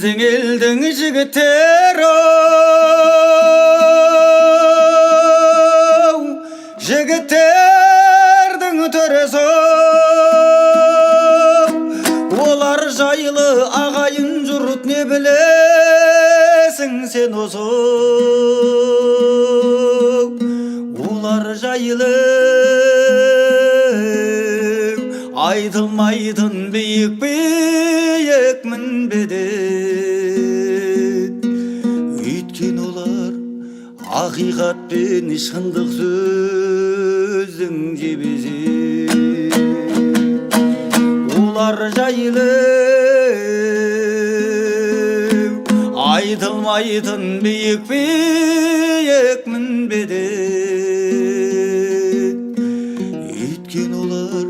Біздің елдің жігіттері, жігіттердің төресі, олар жайлы ағайын жұрт не білесің сен осы? Олар жайлы айтылмайтын биік мінбеден, өйткен олар ақиқат пен шындық сөздің жебесі. Олар жайлы айтылмайтын биік мінбеден, өйткен олар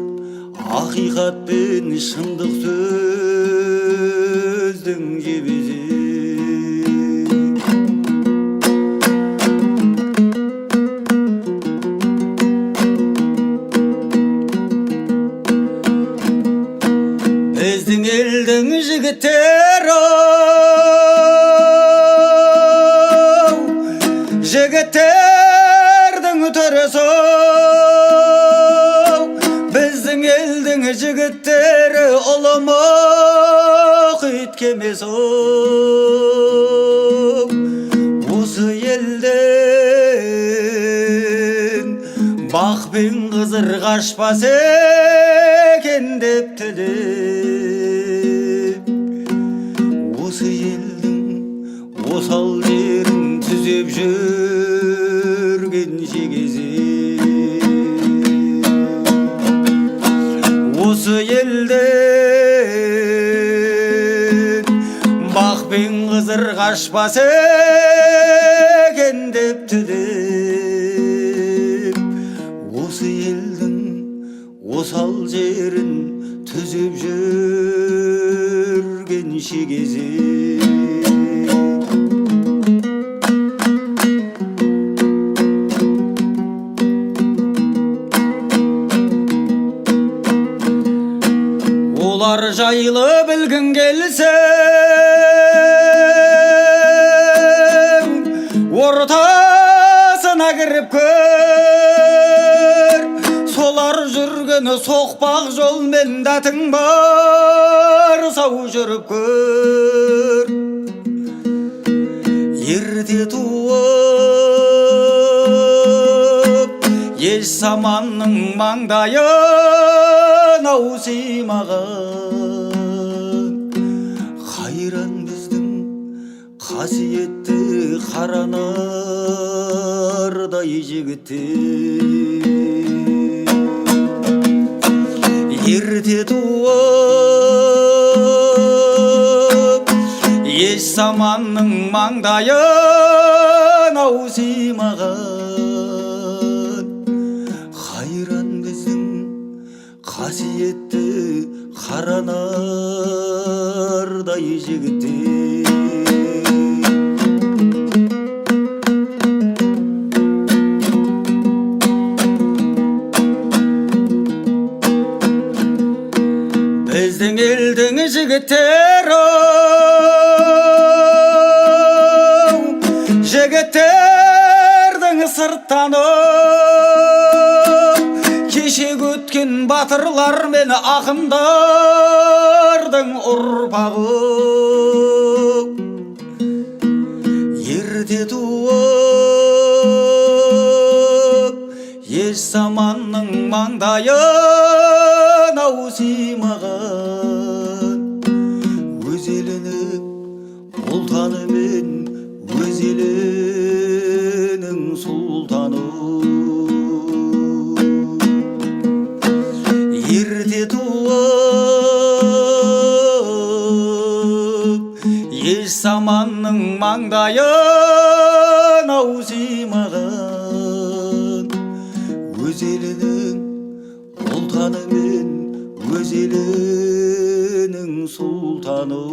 ақиқат пен шындық сөздің жебесі. Біздің елдің жігіттері, жігіттердің төресі, біздің елдің жігіттері ұлы мұхит кемесі. Осы елден бақ пен қызыр қашпас екен деп тілеп, осы елдің осал жерін түзеп жүрген шегесі. Осы елден бақ пен қызыр қашпас екен деп тілеп, осы елдің осал жерін түзеп жүрген шегесі. Олар жайлы білгің келсе, ортасына кіріп көр. Солар жүргені соқпақ жолмен дәтің бар, сау жүріп көр. Ерте туып, еш заманның маңдайын аусимаған, қайран біздің қасиетті қаранардай жігіттер. Ерте туып, еш заманның маңдайын аусимаған, қайран біздің қасиетті қаранардай жігіттер. Біздің елдің жігіттері, жігіттердің сырттаны, кешегі өткен батырлар мен ақындардың ұрпағы. Ерте туып, еш заманның маңдайын аусимаған, өз елінің ұлтаны мен өз елінің сұлтаны. Ерте туып, еш заманның маңдайын аусимаған, өз елінің ұлтаны мен өз елінің сұлтаны.